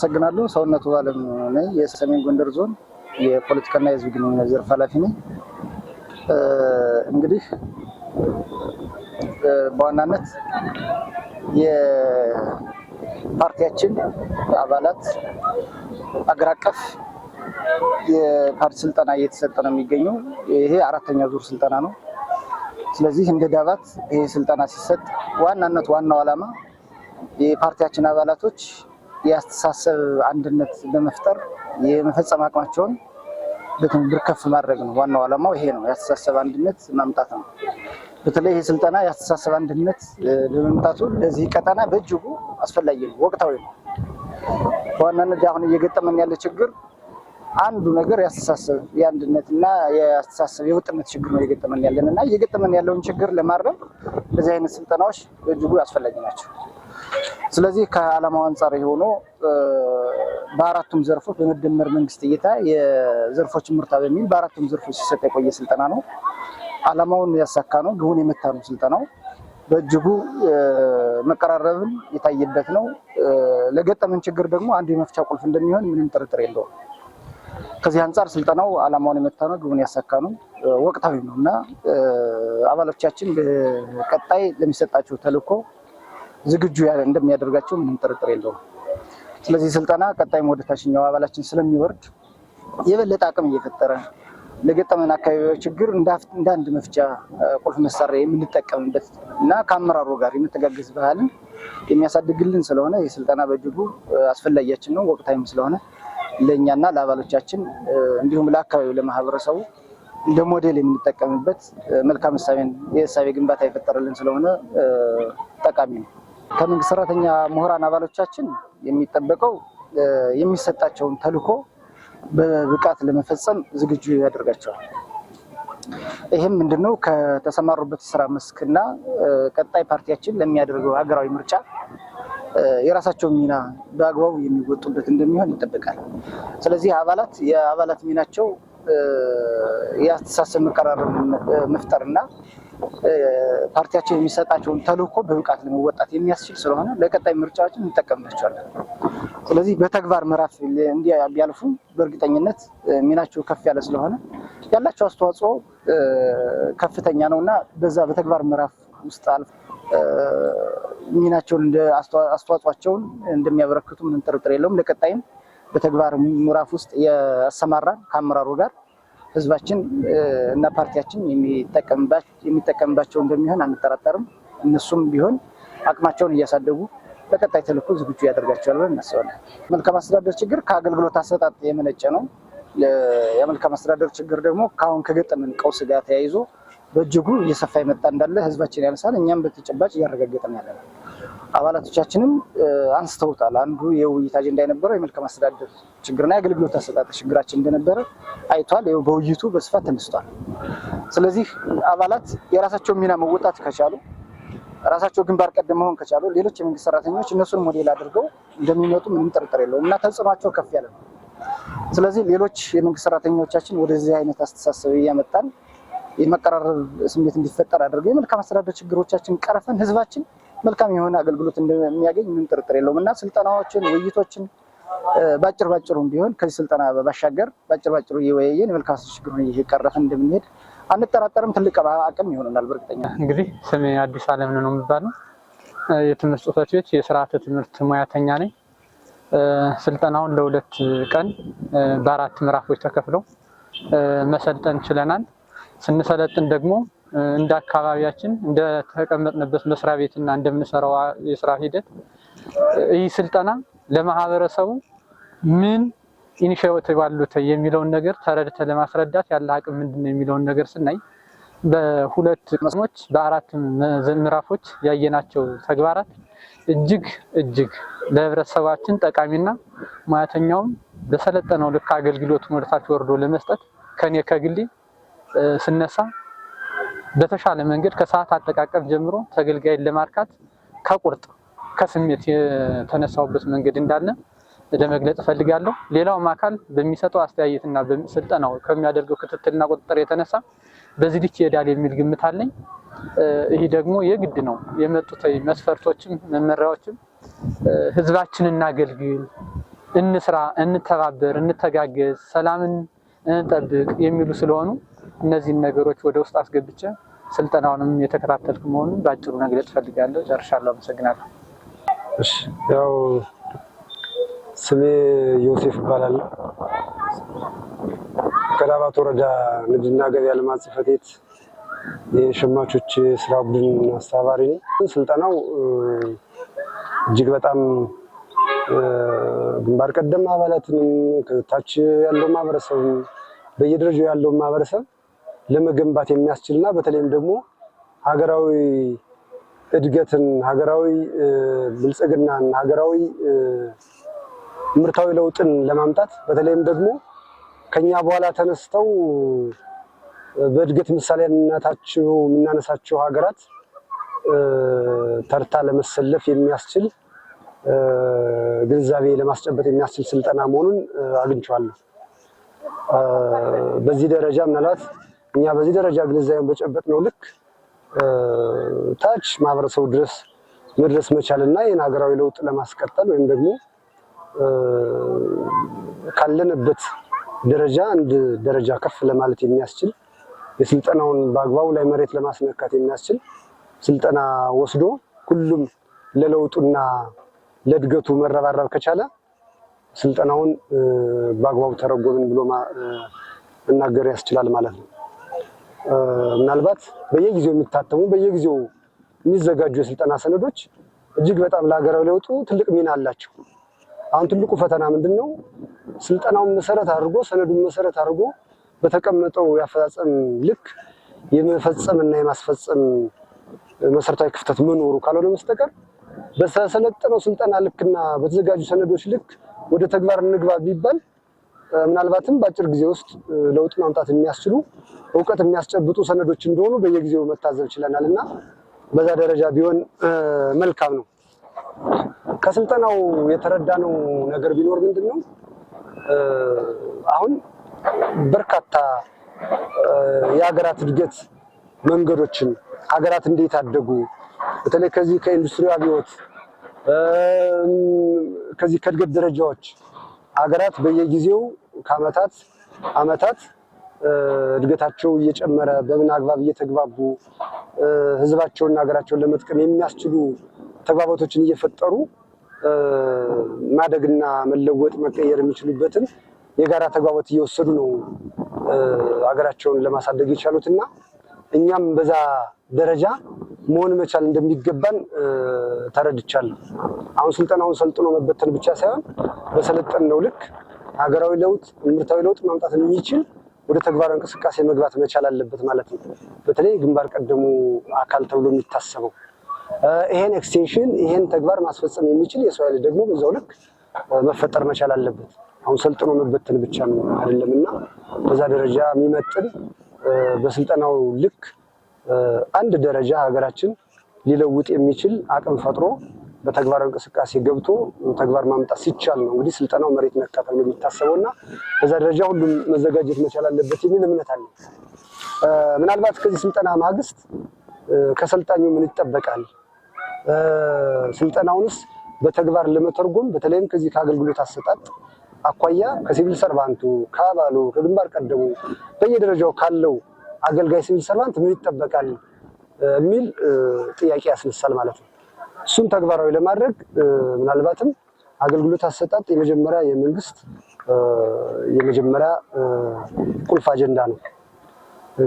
አመሰግናለሁ። ሰውነቱ ዓለም ነኝ። የሰሜን ጎንደር ዞን የፖለቲካና የህዝብ ግንኙነት ዘርፍ ኃላፊ ነኝ። እንግዲህ በዋናነት የፓርቲያችን አባላት አገር አቀፍ የፓርቲ ስልጠና እየተሰጠ ነው የሚገኘው። ይሄ አራተኛ ዙር ስልጠና ነው። ስለዚህ እንደ ዳባት ይሄ ስልጠና ሲሰጥ ዋናው ዓላማ የፓርቲያችን አባላቶች የአስተሳሰብ አንድነት በመፍጠር የመፈጸም አቅማቸውን በትብብር ከፍ ማድረግ ነው። ዋናው ዓላማው ይሄ ነው፣ የአስተሳሰብ አንድነት ማምጣት ነው። በተለይ ይሄ ስልጠና የአስተሳሰብ አንድነት በመምጣቱ ለዚህ ቀጠና በእጅጉ አስፈላጊ ነው፣ ወቅታዊ ነው። በዋናነት አሁን እየገጠመን ያለ ችግር አንዱ ነገር የአስተሳሰብ የአንድነትና የአስተሳሰብ የወጥነት ችግር ነው እየገጠመን ያለን እና እየገጠመን ያለውን ችግር ለማረም በዚህ አይነት ስልጠናዎች በእጅጉ አስፈላጊ ናቸው። ስለዚህ ከዓላማው አንጻር የሆኑ በአራቱም ዘርፎች በመደመር መንግስት እይታ የዘርፎች ምርታ በሚል በአራቱም ዘርፎች ሲሰጥ የቆየ ስልጠና ነው። ዓላማውን ያሳካ ነው፣ ግቡን የመታ ነው። ስልጠናው በእጅጉ መቀራረብን የታየበት ነው። ለገጠመን ችግር ደግሞ አንዱ የመፍቻ ቁልፍ እንደሚሆን ምንም ጥርጥር የለውም። ከዚህ አንጻር ስልጠናው ዓላማውን የመታ ነው፣ ግቡን ያሳካ ነው፣ ወቅታዊ ነው እና አባሎቻችን በቀጣይ ለሚሰጣቸው ተልዕኮ ዝግጁ እንደሚያደርጋቸው ምንም ጥርጥር የለውም። ስለዚህ ስልጠና ቀጣይም ወደ ታችኛው አባላችን ስለሚወርድ የበለጠ አቅም እየፈጠረ ለገጠመን አካባቢዎች ችግር እንደ አንድ መፍቻ ቁልፍ መሳሪያ የምንጠቀምበት እና ከአመራሩ ጋር የመተጋገዝ ባህልን የሚያሳድግልን ስለሆነ ይህ ስልጠና በእጅጉ አስፈላጊያችን ነው፣ ወቅታዊም ስለሆነ ለእኛና ለአባሎቻችን እንዲሁም ለአካባቢው ለማህበረሰቡ እንደ ሞዴል የምንጠቀምበት መልካም የእሳቤ ግንባታ የፈጠረልን ስለሆነ ጠቃሚ ነው። ከመንግስት ሰራተኛ ምሁራን አባሎቻችን የሚጠበቀው የሚሰጣቸውን ተልዕኮ በብቃት ለመፈጸም ዝግጁ ያደርጋቸዋል። ይህም ምንድነው? ከተሰማሩበት የስራ መስክና ቀጣይ ፓርቲያችን ለሚያደርገው ሀገራዊ ምርጫ የራሳቸው ሚና በአግባቡ የሚወጡበት እንደሚሆን ይጠበቃል። ስለዚህ የአባላት ሚናቸው የአስተሳሰብ መቀራረብ መፍጠርና ፓርቲያችን የሚሰጣቸውን ተልዕኮ በብቃት ለመወጣት የሚያስችል ስለሆነ ለቀጣይ ምርጫዎችን እንጠቀምባቸዋለን። ስለዚህ በተግባር ምዕራፍ እንዲያልፉ በእርግጠኝነት ሚናቸው ከፍ ያለ ስለሆነ ያላቸው አስተዋጽኦ ከፍተኛ ነውና በዛ በተግባር ምዕራፍ ውስጥ አልፎ ሚናቸውን አስተዋጽኦአቸውን እንደሚያበረክቱ ምንም ጥርጥር የለውም። ለቀጣይም በተግባር ምዕራፍ ውስጥ ያሰማራን ከአመራሩ ጋር ህዝባችን እና ፓርቲያችን የሚጠቀምባቸው እንደሚሆን አንጠራጠርም። እነሱም ቢሆን አቅማቸውን እያሳደጉ ለቀጣይ ተልዕኮ ዝግጁ ያደርጋቸዋል ብለን እናስባለን። መልካም አስተዳደር ችግር ከአገልግሎት አሰጣጥ የመነጨ ነው። የመልካም አስተዳደር ችግር ደግሞ ከአሁን ከገጠመን ቀውስ ጋር ተያይዞ በእጅጉ እየሰፋ የመጣ እንዳለ ህዝባችን ያነሳል። እኛም በተጨባጭ እያረጋገጥን ያለ ነው። አባላቶቻችንም አንስተውታል። አንዱ የውይይት አጀንዳ የነበረው የመልካም አስተዳደር ችግርና የአገልግሎት አሰጣጥ ችግራችን እንደነበረ አይቷል። ይኸው በውይይቱ በስፋት ተነስቷል። ስለዚህ አባላት የራሳቸው ሚና መወጣት ከቻሉ፣ ራሳቸው ግንባር ቀደም መሆን ከቻሉ ሌሎች የመንግስት ሰራተኞች እነሱን ሞዴል አድርገው እንደሚመጡ ምንም ጥርጥር የለውም እና ተጽዕኗቸው ከፍ ያለ ነው። ስለዚህ ሌሎች የመንግስት ሰራተኞቻችን ወደዚህ አይነት አስተሳሰብ እያመጣን የመቀራረብ ስሜት እንዲፈጠር አድርገው የመልካም አስተዳደር ችግሮቻችን ቀረፈን ህዝባችን መልካም የሆነ አገልግሎት እንደሚያገኝ ምንም ጥርጥር የለውም እና ስልጠናዎችን፣ ውይይቶችን ባጭሩም ቢሆን ከዚህ ስልጠና ባሻገር ባጭሩ እየወያየን የመልካም አስተዳደር ችግሩን እየቀረፈን እንደምንሄድ አንጠራጠርም። ትልቅ አቅም ይሆነናል በእርግጠኛ። እንግዲህ ስሜ አዲስ አለም ነው የሚባለው። የትምህርት ጽሕፈት ቤት የስርዓተ ትምህርት ሙያተኛ ነኝ። ስልጠናውን ለሁለት ቀን በአራት ምዕራፎች ተከፍለው መሰልጠን ችለናል። ስንሰለጥን ደግሞ እንደ አካባቢያችን እንደ ተቀመጥንበት መስሪያ ቤትና እንደምንሰራው የስራ ሂደት ይህ ስልጠና ለማህበረሰቡ ምን ኢኒሺዬቲቭ አሉት የሚለውን ነገር ተረድተ ለማስረዳት ያለ አቅም ምንድነው የሚለውን ነገር ስናይ በሁለት መስሞች በአራት ምዕራፎች ያየናቸው ተግባራት እጅግ ለህብረተሰባችን ጠቃሚና ሙያተኛውም በሰለጠነው ልክ አገልግሎቱን ወደታች ወርዶ ለመስጠት ከኔ ከግሌ ስነሳ በተሻለ መንገድ ከሰዓት አጠቃቀም ጀምሮ ተገልጋይን ለማርካት ከቁርጥ ከስሜት የተነሳውበት መንገድ እንዳለ ለመግለጽ ፈልጋለሁ። ሌላውም አካል በሚሰጠው አስተያየትና በስልጠናው ከሚያደርገው ክትትልና ቁጥጥር የተነሳ በዚህ ልክ ይሄዳል የሚል ግምት አለኝ። ይሄ ደግሞ የግድ ነው። የመጡት መስፈርቶችም መመሪያዎችም ህዝባችንን እናገልግል፣ እንስራ፣ እንተባበር፣ እንተጋገዝ፣ ሰላምን እንጠብቅ የሚሉ ስለሆኑ እነዚህን ነገሮች ወደ ውስጥ አስገብቼ ስልጠናውንም የተከታተልኩ መሆኑን ባጭሩ መግለጽ ፈልጋለሁ። ጨርሻለሁ። አመሰግናለሁ። እሺ፣ ያው ስሜ ዮሴፍ ይባላል። ከዳባት ወረዳ ንግድና ገበያ ልማት ጽሕፈት ቤት የሸማቾች ስራ ቡድን አስተባባሪ ነኝ። ስልጠናው እጅግ በጣም ግንባር ቀደም አባላትንም ከታች ያለው ማህበረሰብ በየደረጃው ያለው ማህበረሰብ ለመገንባት የሚያስችልና በተለይም ደግሞ ሀገራዊ እድገትን፣ ሀገራዊ ብልጽግናን፣ ሀገራዊ ምርታዊ ለውጥን ለማምጣት በተለይም ደግሞ ከኛ በኋላ ተነስተው በእድገት ምሳሌነታቸው የምናነሳቸው ሀገራት ተርታ ለመሰለፍ የሚያስችል ግንዛቤ ለማስጨበጥ የሚያስችል ስልጠና መሆኑን አግኝቼዋለሁ። በዚህ ደረጃ ምናልባት እኛ በዚህ ደረጃ ግንዛቤን በጨበጥነው ልክ ታች ማህበረሰቡ ድረስ መድረስ መቻልና ይህን ሀገራዊ ለውጥ ለማስቀጠል ወይም ደግሞ ካለንበት ደረጃ አንድ ደረጃ ከፍ ለማለት የሚያስችል የስልጠናውን በአግባቡ ላይ መሬት ለማስነካት የሚያስችል ስልጠና ወስዶ ሁሉም ለለውጡና ለእድገቱ መረባረብ ከቻለ ስልጠናውን በአግባቡ ተረጎምን ብሎ መናገር ያስችላል ማለት ነው። ምናልባት በየጊዜው የሚታተሙ በየጊዜው የሚዘጋጁ የስልጠና ሰነዶች እጅግ በጣም ለሀገራዊ ለውጡ ትልቅ ሚና አላቸው። አሁን ትልቁ ፈተና ምንድነው? ስልጠናውን መሰረት አድርጎ ሰነዱን መሰረት አድርጎ በተቀመጠው ያፈጻጸም ልክ የመፈጸምና የማስፈጸም መሰረታዊ ክፍተት መኖሩ ካልሆነ በስተቀር በሰለጠነው ስልጠና ልክና በተዘጋጁ ሰነዶች ልክ ወደ ተግባር እንግባ ቢባል ምናልባትም በአጭር ጊዜ ውስጥ ለውጥ ማምጣት የሚያስችሉ እውቀት የሚያስጨብጡ ሰነዶች እንደሆኑ በየጊዜው መታዘብ ችለናልና በዛ ደረጃ ቢሆን መልካም ነው። ከስልጠናው የተረዳነው ነገር ቢኖር ምንድነው? አሁን በርካታ የሀገራት እድገት መንገዶችን ሀገራት እንዴት አደጉ፣ በተለይ ከዚህ ከኢንዱስትሪ አብዮት ከዚህ ከእድገት ደረጃዎች ሀገራት በየጊዜው ከአመታት አመታት እድገታቸው እየጨመረ በምን አግባብ እየተግባቡ ህዝባቸውና ሀገራቸውን ለመጥቀም የሚያስችሉ ተግባባቶችን እየፈጠሩ ማደግና መለወጥ መቀየር የሚችሉበትን የጋራ ተግባባት እየወሰዱ ነው ሀገራቸውን ለማሳደግ የቻሉትና እኛም በዛ ደረጃ መሆን መቻል እንደሚገባን ተረድቻለሁ። አሁን ስልጠናውን ሰልጥኖ መበተን ብቻ ሳይሆን በሰለጠነው ልክ ሀገራዊ ለውጥ ምርታዊ ለውጥ ማምጣት የሚችል ወደ ተግባራዊ እንቅስቃሴ መግባት መቻል አለበት ማለት ነው። በተለይ ግንባር ቀደሙ አካል ተብሎ የሚታሰበው ይሄን ኤክስቴንሽን ይሄን ተግባር ማስፈጸም የሚችል የሰው ኃይል ደግሞ በዛው ልክ መፈጠር መቻል አለበት። አሁን ሰልጥኖ መበተን ብቻ አይደለምና በዛ ደረጃ የሚመጥን በስልጠናው ልክ አንድ ደረጃ ሀገራችን ሊለውጥ የሚችል አቅም ፈጥሮ በተግባራዊ እንቅስቃሴ ገብቶ ተግባር ማምጣት ሲቻል ነው እንግዲህ ስልጠናው መሬት ነካ ተብሎ የሚታሰበውና በዛ ደረጃ ሁሉም መዘጋጀት መቻል አለበት የሚል እምነት አለ። ምናልባት ከዚህ ስልጠና ማግስት ከሰልጣኙ ምን ይጠበቃል? ስልጠናውንስ በተግባር ለመተርጎም በተለይም ከዚህ ከአገልግሎት አሰጣጥ አኳያ ከሲቪል ሰርቫንቱ ከአባሉ ከግንባር ቀደሙ በየደረጃው ካለው አገልጋይ ሲቪል ሰርቫንት ምን ይጠበቃል የሚል ጥያቄ ያስነሳል ማለት ነው። እሱን ተግባራዊ ለማድረግ ምናልባትም አገልግሎት አሰጣጥ የመጀመሪያ የመንግስት የመጀመሪያ ቁልፍ አጀንዳ ነው።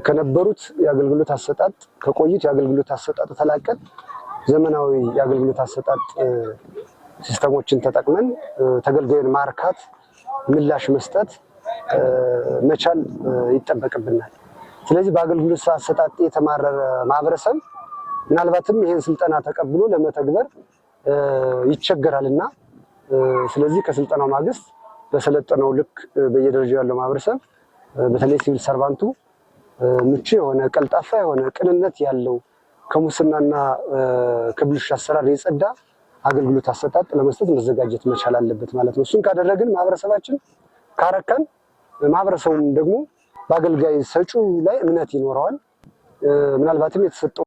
ከነበሩት የአገልግሎት አሰጣጥ ከቆዩት የአገልግሎት አሰጣጥ ተላቀን ዘመናዊ የአገልግሎት አሰጣጥ ሲስተሞችን ተጠቅመን ተገልጋዩን ማርካት ምላሽ መስጠት መቻል ይጠበቅብናል። ስለዚህ በአገልግሎት አሰጣጥ የተማረረ ማህበረሰብ ምናልባትም ይሄን ስልጠና ተቀብሎ ለመተግበር ይቸገራልና ስለዚህ ከስልጠናው ማግስት በሰለጠነው ልክ በየደረጃው ያለው ማህበረሰብ በተለይ ሲቪል ሰርቫንቱ ምቹ የሆነ ቀልጣፋ የሆነ ቅንነት ያለው ከሙስናና ከብልሹ አሰራር የጸዳ አገልግሎት አሰጣጥ ለመስጠት መዘጋጀት መቻል አለበት ማለት ነው። እሱን ካደረግን ማህበረሰባችን ካረካን ማህበረሰቡም ደግሞ በአገልጋይ ሰጪው ላይ እምነት ይኖረዋል። ምናልባትም የተሰጠው